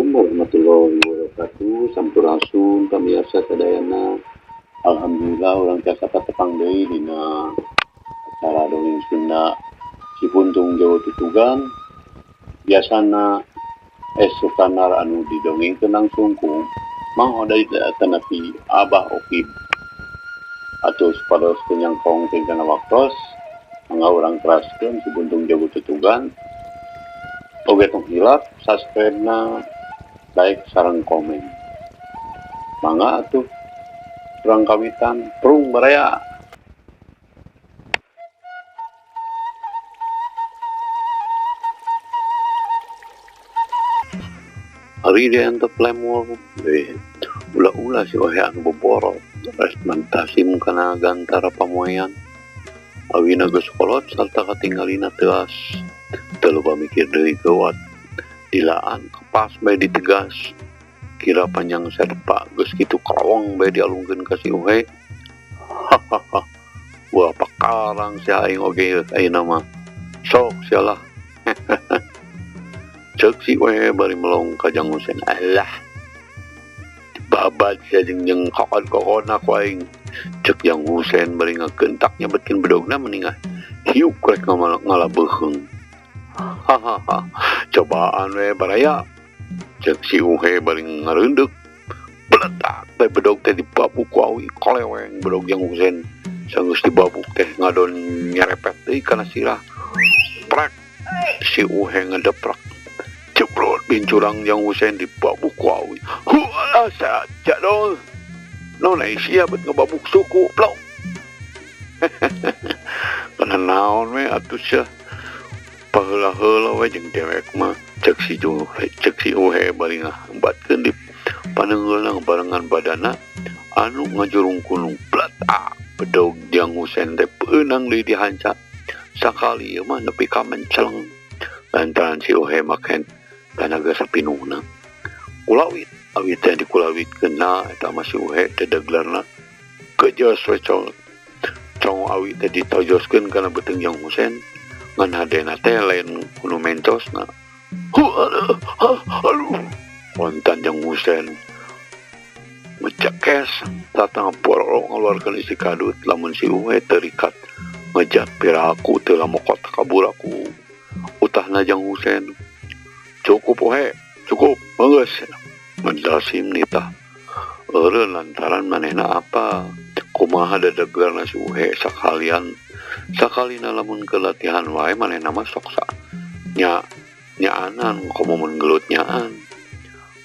Assalamualaikum warahmatullahi wabarakatuh. Sampurasun pamiarsa sadayana. Alhamdulillah orang tiasa patepang deui dina acara dongeng Sunda Si Puntung Jawa Tutugan. Biasana sukanar anu didongengkeun langsung ku Mang Odai tanapi Abah Okib atau sepados penyangkong tingkana waktos mangga urang teraskeun Si Puntung Jawa Tutugan. Oge tong hilap subscribe-na, like sareng komen. Mangga atuh urang kawitan prung baraya. Ari dia anta plemor ulah-ulah si wahe anu boborot res mantasim kana gantara pamoean awina geus kolot sarta katinggalina teas teu loba mikir deui geuat dilaan kepas bae ditegas kira panjang serpa geus kitu karawang bae dialungkeun ka si uhe. Hahaha wah pakarang si aing oge ayeuna mah sok sialah. Cek si uhe bari melong ka Jang Husein alah babat sia jeung kokon-kokonna ku aing cek Jang Husein bari ngakentak nyabetkeun bedogna mendingan hiuk rek ngalabeuheung. Hahaha cobaan we baraya cek si uhe bari ngareundek beletak teh bedog teh dibabuk ku awi koleweng bedog Jang Husein sanggeus dibabuk teh ngadon nyerepet deui kana sirah prek si uhe ngedeprak cebrot bincurang Jang Husein dibabuk ku awi hualah saja dong nona isia bet ngebabuk suku plok. Kana naon we atuh sia paheula-heula we jeung dewek mah cek si uhe bari ngahambatkeun di paneungeulna barengan badana anu ngajurungkun platak bedog Jang Husein teh peunang deui dihanca sakali ieu mah nepi ka menceleng lantaran si uhe maken tanaga sapinuhna kulawit awit teh dikulawitkeunna eta mah si uhe teh deglarna kejos we cong awit teh ditojoskeun kana beuteung Jang Husein ngan hadena teh lain kudu mencosna. Aduh wontan Jang Husein mecekes tatang porong ngeluarkeun isi kadut lamun si uhe terikat ngejat piraku teu lamokot kabur aku utahna Jang Husein. Cukup uhe cukup geus mendasim nitah eureun lantaran manehna apa kumaha dadeglarna si uhe sakalina lamun kelatihan wae manehna mah sok sa nyaanan komo mun gelut nyaan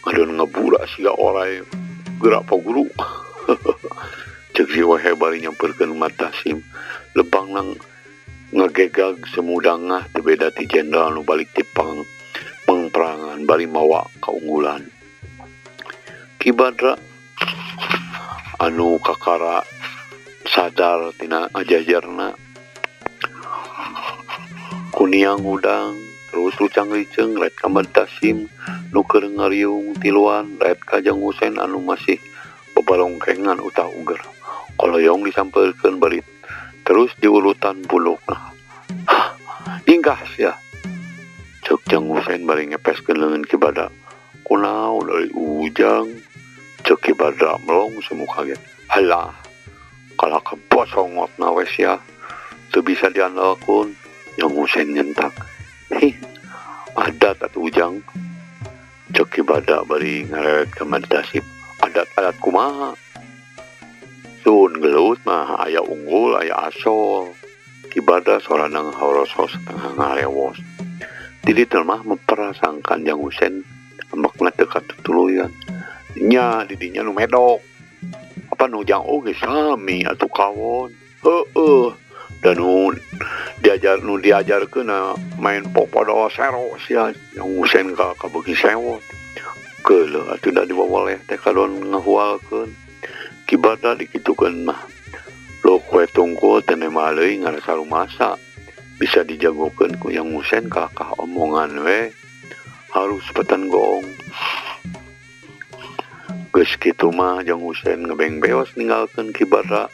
ngadon ngebura siga orai gerak pa guru. Cek si uhe bari nyamperkeun matasim lebang nang ngagegag semudangah teu beda ti jenderal nu balik ti pengperangan bari mawa kaunggulan. Ki Badra anu kakara sadar tina ajajarna kuniang udang terus lucang liceng ret ka Mentasim nu keur ngariung tiluan ret ka Jang Husein anu masih bebalongkengan utah uger koloyong disampeukeun bari terus diurutan bulukna. Ingkah sia cek Jang Husein bari ngepeskeun leungeun Ki Badra kunaon euy ujang cek Ki Badra melong semu kaget halah kala kebosongotna we sia teu bisa diandalkeun. Jang Husein nyentak adat atuh ujang cek Ki Badra bari ngarewet ka Mentasim adat kumaha sun gelut mah aya unggul aya asol. Ki Badra sorana ngahorosos tengah ngarewos jadi mah memperasangkan Jang Husein ambakna teu katutuluyan nya didinya nu medok apa nu jang oge sami atuh kawon heueuh dan nu diajarkeun main popodo sero sia Jang Husein ka beuki sewot keuleuh atuh da dibawaleh teh kadon ngahualkeun. Ki Badra dikitukeun mah lo kue tungkul teh mah leuwih ngarasa rumasa bisa dijagokeun ku Jang Husein kakah omongan we harus petan goong. Geus kitu mah Jang Husein ngebeng beos ninggalkeun Ki Badra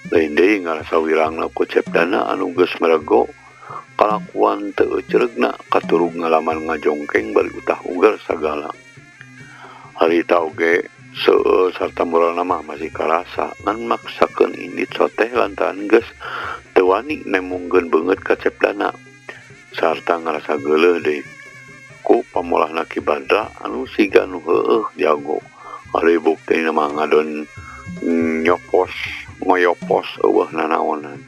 lain deui ngarasa wirangna ku Cepdana anu geus merego kalakuan teu ceregna katurug ngalaman ngajongkeng bari utah ugar sagala. Harita oge seueur sarta muralna mah masih karasa ngan maksakeun indit soteh lantaran geus teu wani nemungkeun beungeut ka Cepdana sarta ngarasa geuleuh deui ku pamolahna Ki Badra anu siga nu heueuh jago. Ari buktina mah ngadon ngoyopos eueuh nanaonan.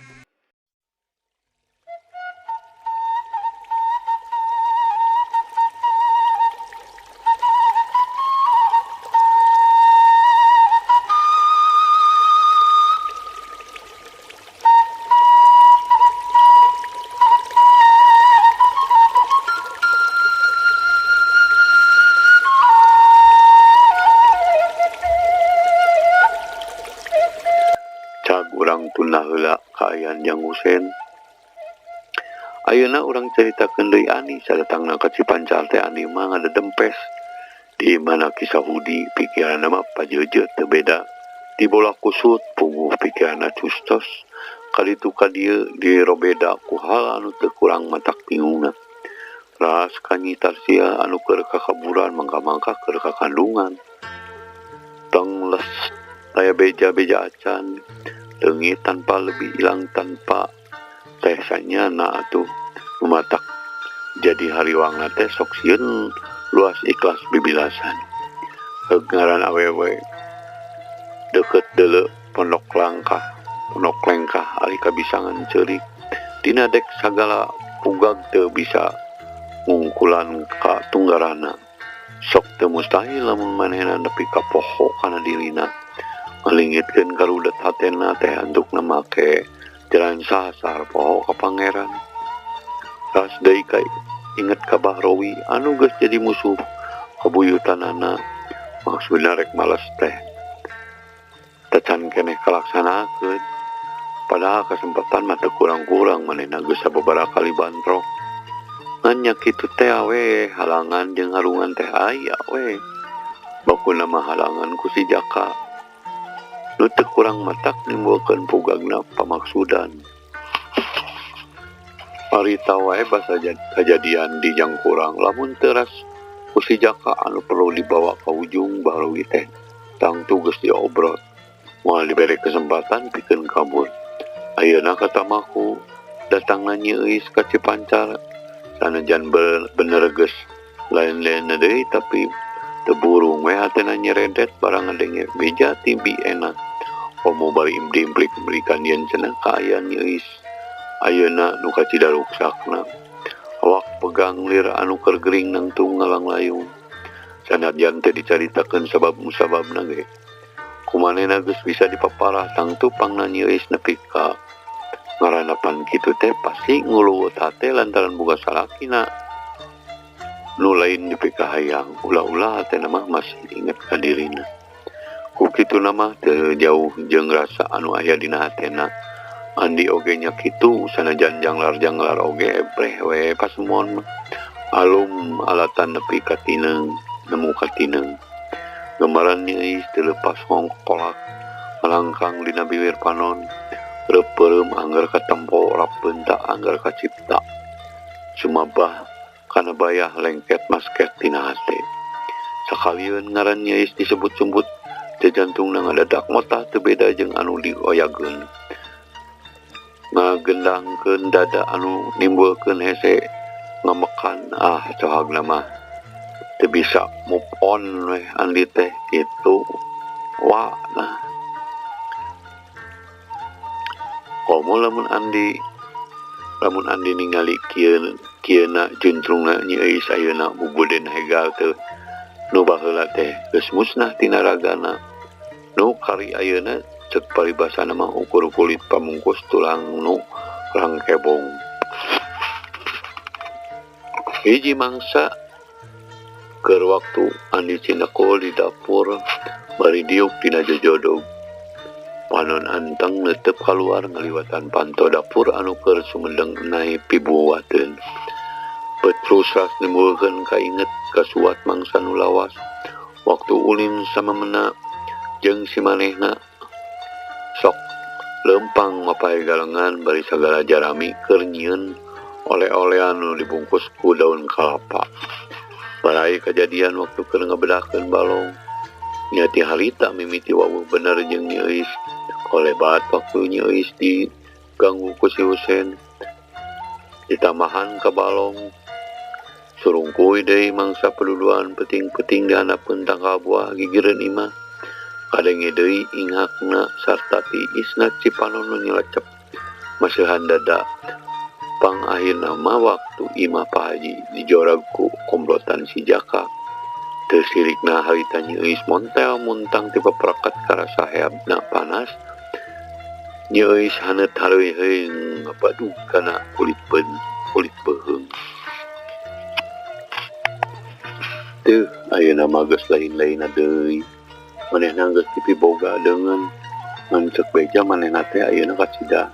Urang tunda heula ka Ayan Jang Husein. Ayeuna urang caritakeun deui Ani sadatangna ka Cipancar teh Ani mah ngadedempes di mana kisah Hudi pikiranna mah pajeuje teu beda di bola kusut puguh pikiranna custos kaditu ka dieu dirobeda ku hal anu teu kurang matak bingungna. Ras kanyi Tarsia anu keur kakaburan mangka-mangka keur kakandungan. Tong les taya beja-beja acan leungit tanpa lebih hilang tanpa teh sanyana atuh lumatak jadi hariwangna teh sok sieun luas ikhlas bibilasan. Ngaran awewe deket deuleu pondok lengkah ari kabisangan ceurik dina dek sagala pugag teu bisa ngungkulan ka tunggarana sok teu mustahil lamun manehna nepi ka poho kana dirina ngalingitkeun karudet hatena teh antukna make jalan sahar poho ka pangeran. Ras deui ka inget ka Bahrowi anu geus jadi musuh kabuyutanana maksudna rek males teh tacan keneh kalaksanaakeun padahal kesempatan mah teu kurang-kurang manehna geus sababaraha kali bantrok ngan nya kitu teh awe halangan jeung harungan teh aya we bakuna mah halangan ku si Jaka nu teu kurang matak nimbulkeun pugagna pamaksudan. Arita wae basa kejadian di Jangkurang lamun teras ku si Jaka anu perlu dibawa ka ujung Bahrowi teh tang tugas diobrot moal dibere kesempatan pikeun kabur. Ayeuna katamahku datangna Nyi Euis ka Cipancar sanajan bener geus lain-lain deui tapi teu burung we hatena nyeredet barang ngadenge beja timbi enak. Komo bari imdi-implik berikan yen cenah ka Ayan Nyi Euis. Ayeuna nu kacidaruksakna. Awak pegang lir anu keur gering nang tung ngalang layung. Sanajan teh dicaritakeun sabab-musababna ge. Kumanehna geus bisa dipaparah tang tupangna Nyi Euis nepi ka ngaranapan kitu teh pasti nguluwut hate lantaran boga salakina. Nu lain nepi ka hayang, ulah-ulah hatena mah masih inget ka dirina. Ku kitu nama teu jauh jeung rasa anu aya dina hatena. Andi oge nya kitu sanajan janglar oge breh we pasemon alum alatan nepi ka tineung nemu ka tineung. Gambaran Nyi Euis teu leupas ngongkolak ngalangkang dina bibir panon reupeum anggar katempo rapeun tak anggar kacipta. Sumabah kana bayah lengket masket tina hate. Sakalieun ngaran Nyi Euis disebut-sebut teh jantungna ngadadak motah teu beda jeung anu dioyageun. Ngagendangkeun dada anu nimbulkeun hese ngamekan cohagna mah teu bisa move on we andi teh kitu. Wah nah. Komo lamun andi ningali kieuna juntrungna Nyi Euis ayeuna bubuden hegal teu nu baheula teh geus musnah tina ragana. Nu kari ayeuna cek paribasana mah ukur kulit pamungkus tulang nu rangkebong. Hiji mangsa keur waktu andi cinekul di dapur bari diuk dina jojodog. Panon anteng neuteup kaluar ngaliwatan panto dapur anu keur sumedeng naik pibuwateun. Petrusas nimbulkeun kainget kasuat mangsa nu lawas waktu ulin samemena jeung si manehna sok lempang mapae galengan bari sagala jarami keur nyieun oleh-oleh anu dibungkus ku daun kalapa. Barai kejadian waktu keur ngabedakeun balong. Nya ti harita mimiti wawuh bener jeung Nyeis. Kolebat waktu Nyeis diganggu ku si Husen. Ditambahan ka balong. Surungkuy deui mangsa peluluan peting-peting dihandapkeun tangka buah gigireun imah. Kadenge deui inghakna sarta tiisna Cipanon nu nyelecep. Maseuhan dada. Pang akhirna mah waktu imah Pak Haji dijorag ku komplotan si Jaka. Teu sirikna harita Nyeis montel muntang ti paprakat karasa heabna panas. Nyeis hanet hareuy-heuy ngabadu kana kulit beuheung. Teuh ayeuna mah geus lain-lainna deui. Manehna geus piboga deungeun ngan ceuk beja manehna teh ayeuna kacida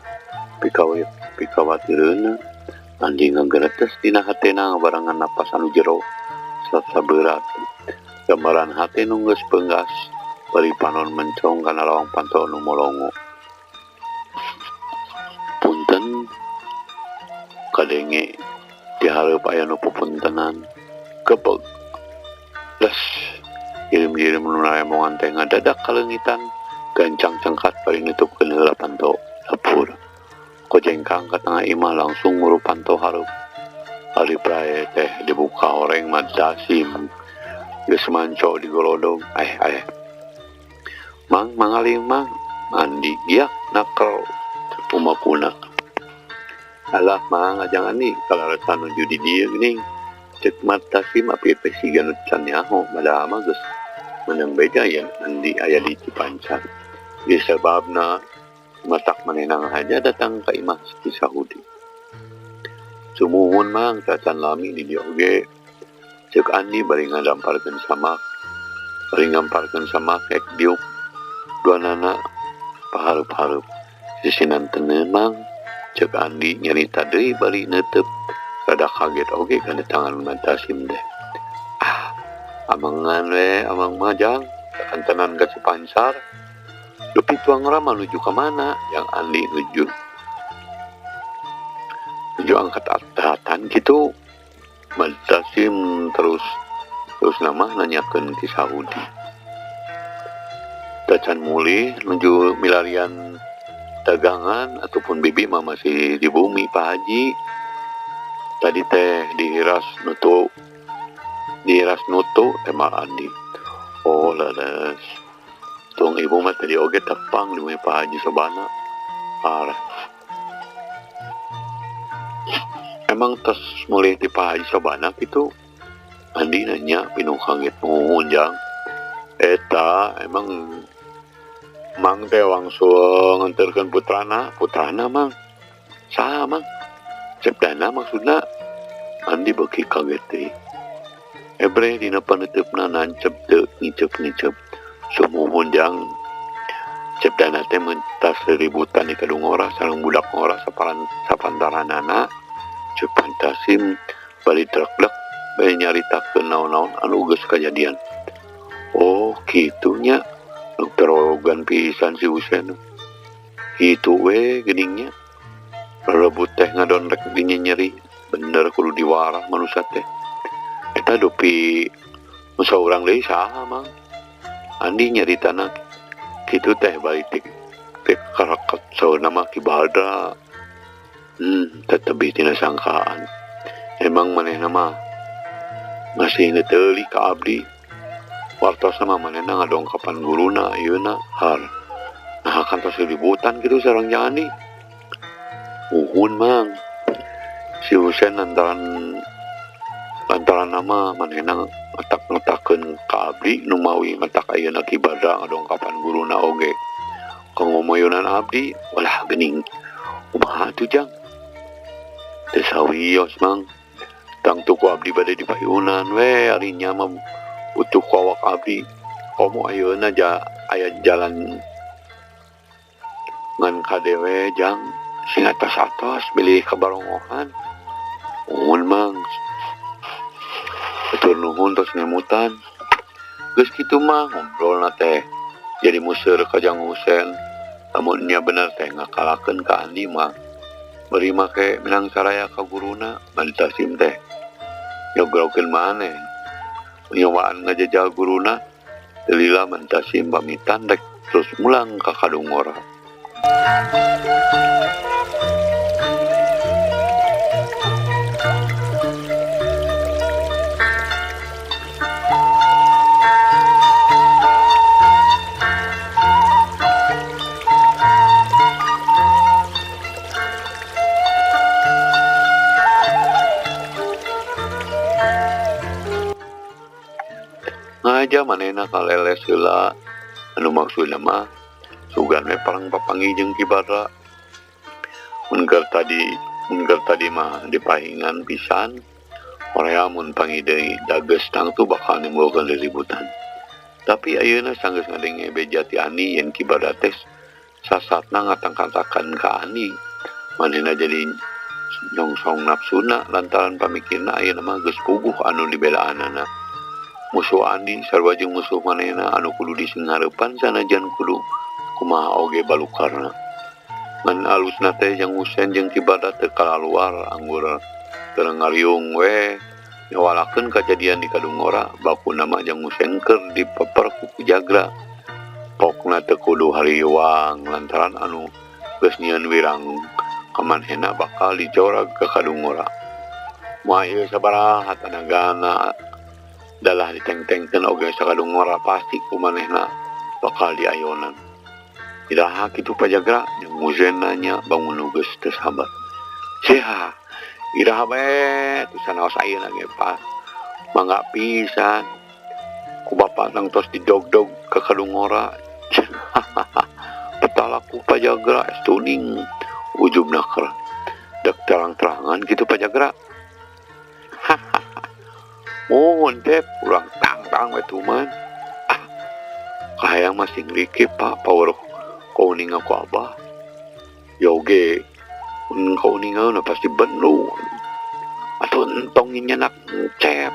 pikawatireunna. Andi ngageuretes dina hatena ngabarangan napas anu jero sarta berat. Gambaran hate nu geus peunggas bari panon mencong kana lawang panto nu molongo. Punten kadenge di hareup aya nu pupuntenan kebeg. Les kirim-kirim nu naremongan teh ngadadak kaleungitan gancang cengkat bari nutupkeun heula panto dapur. Kojengkang ka tengah imah langsung nguru panto hareup. Ari prae teh dibuka horeng mad dasim. Geus manco digolodog. Mang mangaling mang mandi giak nakel umapuna. Alah mang ajang ani kalaresan nuju di dieu geuning. Cek mat dasim api pesigan can nyaho mada mah geus menang beja ya andi aya di Cipancar. Di sebabna matak manehna haja datang ka imah si Sahudi. Sumuhun mang cacan lami di dieu oge. Ceuk Andi bari ngadamparkeun samak. Bari ngamparkeun samak ek diuk. Duanana pahareup-hareup. Sisinan teuneu mang. Ceuk Andi nyarita deui bari neuteup. Rada kaget oge kana tangan Matasim teh. Amangan we, amang majang. Kantenan ka Cipancar. Dupi tuang rama nuju ka mana? Yang Andi nuju angkat at-atan gitu. Matasim terus nama nanyakeun ti Sahudi. Tacan mulih menuju milarian dagangan ataupun bibi mah masih di bumi Pak Haji. Tadi teh dihiras nutu tema Andi. Oh leres. Tung ibu mah tadi oge tepang di bumi Pak Haji Sobana. Parah. Emang tes mulai di Pak Haji Sobana gitu. Andi nanya pinuh kaget nuhun jang. Eta emang mang teh langsung nganterkeun putrana mang. Saha mang? Cepdana maksudna. Andi beuki kaget deui. Ebre dina paneteupna nancep teu ngicep-ngicep. Sumuhun jang. Cepdana teh mentas ributan di kadung ora sareng budak ora sapantaranana. Ceuk Pantasim bali trek-blek bae nyaritakeun naon-naon anu geus kajadian. Oh, kitunya. Dokter Ogan pisan si Husen. Kitu we geuningnya. Rebut teh ngadonrek dinya nyeri. Bener kudu diwarah manusia teh. Eta dupi musa urang deui saha mang. Andi nyaritana kitu teh balik teh karakat saeuna mah Ki Badra. Tetapi tina sangkaan. Emang manehna mah masih ngeteuli ka abdi. Wartos sama manehna ngadongkapan guruna ayeuna har. Nah kan tos ributan gitu sareng Jani. Uhun mang. Si Husen lantaran nama manehna ngatak-ngatakeun ka abdi nu mawi matak ayeuna Ki Badra ngadongkapan guruna oge. Kanggo moyonan abdi walah geuning. Kumaha tuh jang? Teu sawios mang. Tang tuku abdi bade dipayunan we arinya mah butuh kawak abdi. Komo ayeuna aya jalan ngan kadewe jang sing atos-atos bilih kabarongohan. Nuhun mang. Betul nuhun tos ngemutan. Geus kitu mah ngobrolna teh jadi museur ka Jang Husen. Lamun nya bener teh ngakalakeun ka Andi mah beri make minang saraya ka guruna Matasim teh. Nyograukeun maneh Nyawaan ngajajal guruna lila Mantasim pamitan rek terus mulang ka Kadungora. Ngaja manehna kaleles heula anu maksudna mah sugan we parang papangi jeung Ki Badra. Mun tadi mah dipahingan pisan Korea mun pangi deui dages tang tu bakal nimbulkeun riributan. Tapi ayeuna sanggeus ngadenge beja ti Ani yen Ki Badra teh sasatna ngatangkatakan ka Ani. Manehna jadi nyongsong nafsuna lantaran pamikirna ayeuna mah geus puguh anu dibelaanana. Musuh Andi sarua jeung musuh manehna anu kudu disingarepan sanajan kudu kumaha oge balukarna. Ngan alusna teh Jang Husen jeung Ki Badra teu kalaluar anggur teu ngariung we nyawalakeun kajadian di Kadungora bakuna mah Jang Husen keur dipeper ku Jagra. Pokna teu kudu hariwang lantaran anu geus nyieun wirang ka manehna bakal dicorag ke Kadungora. Moal ieu sabaraha tanagana dalah diteng-tengkeun oge sa Kadungora pasti ku manehna bakal diayonan. Iraha kitu Pajagra jeung Husen nanya bangun nu geus teu sabar. Sia, iraha bae teu sanaos ayeuna ge pas. Mangga pisan ku bapa nang tos didog-dog ke Kadungora. Petalaku Pajagra estuning ujubna keur dek terang-terangan kitu Pajagra. Mohon Dep, urang tang-tang we tuman. Kahayang masih ngrikip Pak power kauning aku Abah. Ya oge, mun kauning na pasti benu. Atuh entong nyenyak cep.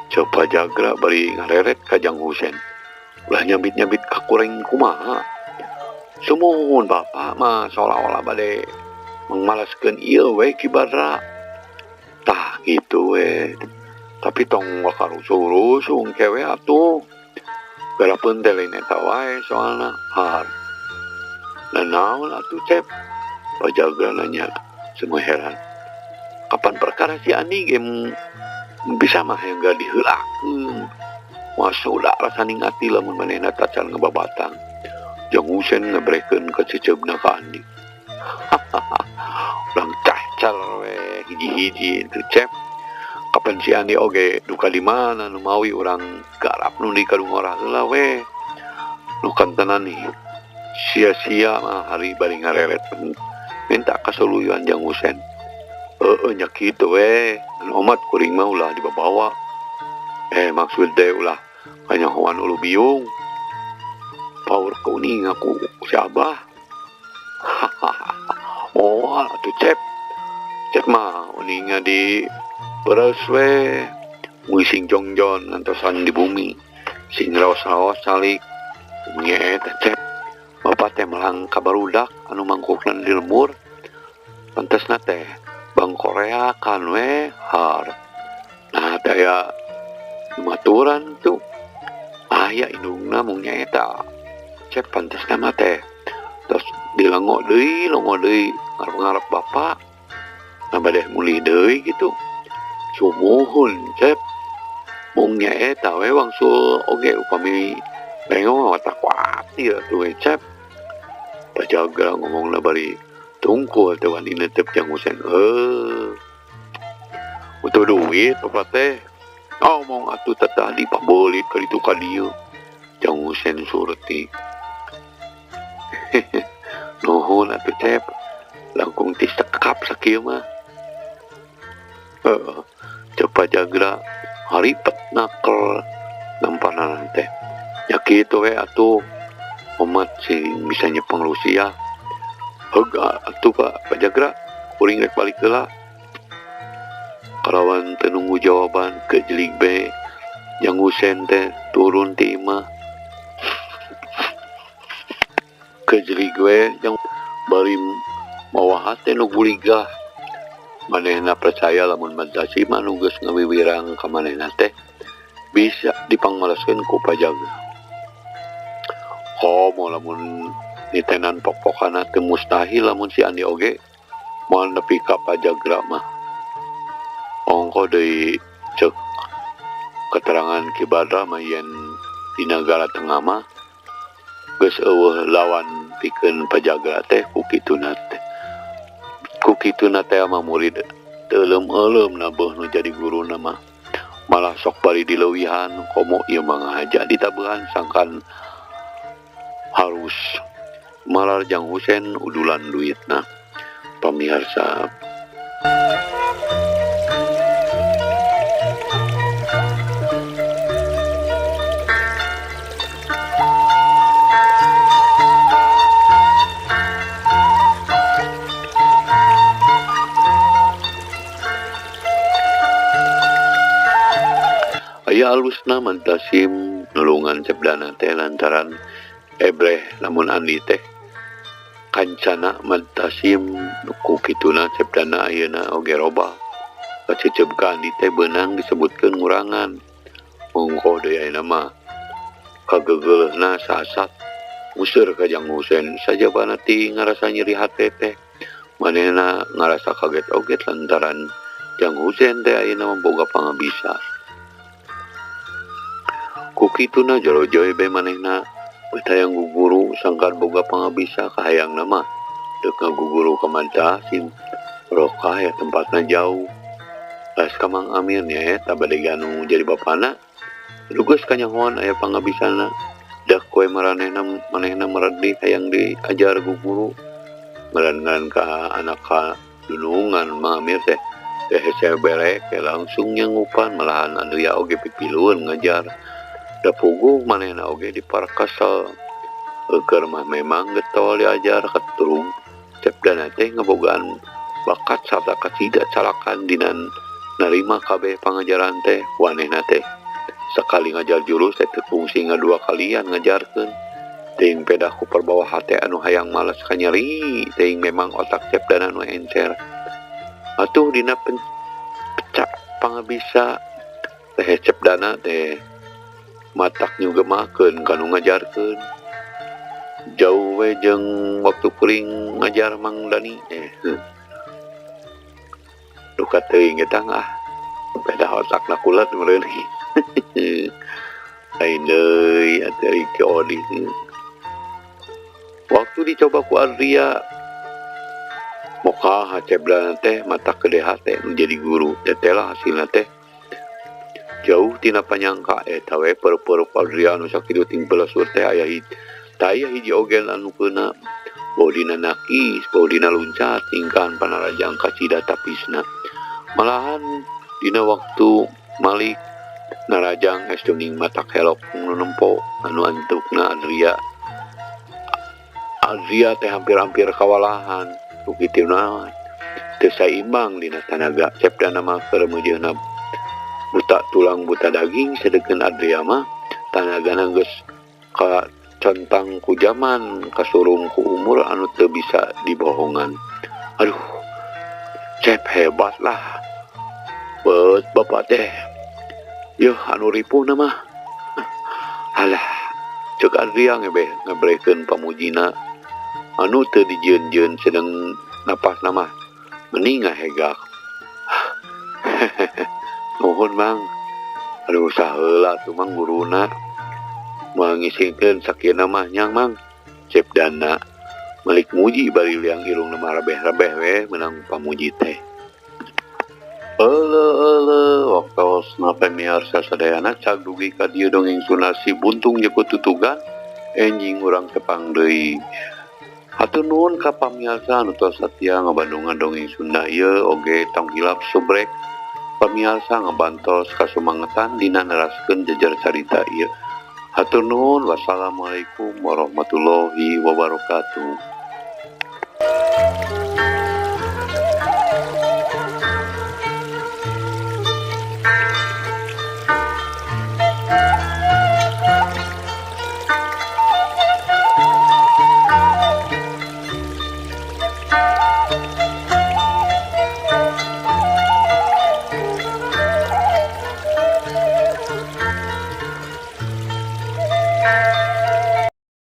Coba Jagra bari ngareret ka Jang Husen. Ulah nyabit-nyabit ka kureng kumaha. Sumuhun Bapak mah seolah-olah bade mangmalaskeun ieu we Ki Badra. Tah gitu we. Tapi tong wakarusuh-rusuh kewe atuh. Garapeun teh lain eta wae soalna har. Nanaon atuh Cep? Pajagra nanya semua heran. Kapan perkara si Ani game bisa mah yang gak diheulakeun. Masuda rasa ningati lamun manehna tacal ngebabatang. Jang Husen ngebrekeun ke ceceubna ka Andi. Ulang cacal we hiji-hiji itu Cep. Kapan si Andi oge duka di mana nu mawi urang garap nu di Kadungora heula we. Nu kantenan nih sia-sia mah hari bari ngareret minta kasoluyuan Jang Husen. Nya kitu we. Anu omat kuring mah ulah dibabawa. Maksud teh ulah kanyahoan ulu biung. Power kuning aku si Abah. Oh, atuh Cep. Cep mah uninga di beres we ngising jongjon ngantosan di bumi sing raos-raos salik nyet Cep. Bapak teh melang kabarudak anu mangkukna di lemur pantesna teh Bang Korea kan we har. Nah daya maturan tuh aya indungna mung nyaeta Cep pantesna mah teh terus dilongo deui ngarep-ngarep bapak nah badeh mulih deui gitu. Sumuhun Cep mung nyaeta we wangsul oge upami bengong watak kuatir tuh we Cep. Pajagra ngomongna bari tungkul teh wani netep Jang Husen. Untuk duit bapak teh ngomong atuh tadi pabelit ka ditu ka dieu. Jang Husen surti. Nuhun atuh Cep langkung tis tekap sakieu mah. Coba Jagra haripet nakel nampanan teh. Ya kitu we atuh umat sing bisa nyepeng Rusia. Hega atuh Pak Jagra kuring rek balik heula. Kalawan teu nunggu jawaban ke jelik be Jang Husen teh turun ti imah. Ke jelik we yang bari mawahat teh nu guligah. Manehna percaya lamun Mantasim anu geus ngawiwirang ka manehna teh bisa dipangmaleskeun ku pajaga. Komo lamun nitenan pokokana teu mustahil lamun si Andi oge moal nepi ka pajagra mah. Ongko deui ceuk keterangan Ki Badra mah yen di negara tengah mah geus eueuh lawan pikeun pajagra teh ku kituna teh. Ku kituna teh mah murid teu euleum-euleum na beuh nu jadi guruna mah. Malah sok bari dileuwihan komo ieu mah ngahaja ditabeuhan sangkan harus malar Jang Husen udulan duitna. Pamirsa, aya alusna mantasim nulungan Cepdana teh lantaran ebreh lamun Andi teh kancana mantasim ku kituna Cepdana ayeuna oge robah. Kacicep ka Andi teh beunang disebutkeun ngurangan. Mongko deui ayeuna mah kagegeuleuhna saasat nguseur ka Jang Husen sajabana ti ngarasa nyeri hate teh. Manehna ngarasa kaget-oget lantaran Jang Husen teh ayeuna boga pangabisa. Ku kituna jolo-joe be manehna betayang guguru sangkan boga pangabisa kahayangna mah deuk ngaguguru ka Mantasim. Rokah ya tempatna jauh. Las ka Mang Amir nya eta bade ganu jadi bapana. Duges kanyahoan aya pangabisana. Dah koe manehna meredi hayang diajar guguru. Ngaran ka anak ka dunungan Mang Amir teh hese belek langsung nyangupan malahan Andria oge pipilueun ngajar. Da puguh manehna oge diparakasal. Keur mah memang getol diajar katurung Cepdana teh ngabogaan bakat sarta kacida calakan dinan narima kabeh pangajaran teh. Wanehna teh sekali ngajar jurus teh teu fungsi ngadua kalian ngajarkeun. Teuing pedah ku perbawa hate anu hayang males kanyeri, teuing memang otak Cepdana nu encer. Atuh dina pecak pangabisa teh Cepdana teh matak nyugemakeun kanu ngajarkeun. Jauh we jeung waktu kuring ngajar Mang Dani duka teuing eta ngah pedah otakna kulet meureun. Lain deui ateuy ke Odi. Waktu dicoba ku Andria moka Cepdana teh matak gede hate menjadi guru. Tetela hasilna teh jauh tina panyangka eta we pereup-pereup Andria anu sakitu ting pelesur teh aya hiji oge anu keuna bau dina nakis, bau dina luncat tingkan panarajang kacida tapisna. Malahan dina waktu Malik narajang es tuning matak helok nu nempo anu antukna Andria teh hampir-hampir kawalahan ku kituna teu saimbang dina tanaga. Cepdana mah keur meujeuhna buta tulang buta daging sedeukeun Andria mah tanagana geus ka centang ku zaman kasurung ku umur anu teu bisa dibohongan. Aduh, Cep hebat lah. Beut bapak teh. Yuh anu ripuhna mah. Alah, ceuk Andria ngebrekeun pamujina anu teu dijieun-jieun sedeng napasna mah mending ngahegak. Nuhun Mang. Aduh saheula tuh Mang guruna mangisingkeun sakieu mah nyang Mang. Cepdana Malik muji bari liang irungna mah rabeh-rabeh we menang pamuji teh. Waktosna pamiarsa sadayana cag dugi ka dieu dongeng Sunarsi buntung jeung tutugan enjing urang tepang deui. Hatur nuhun ka pamiarsa anu tos satia ngabandungan dongeng Sunda ieu oge tong hilap subrek pamiarsa ngabantos kasumangetan dina neraskeun jejer carita ieu. Hatur nuhun. Wassalamualaikum warahmatullahi wabarakatuh.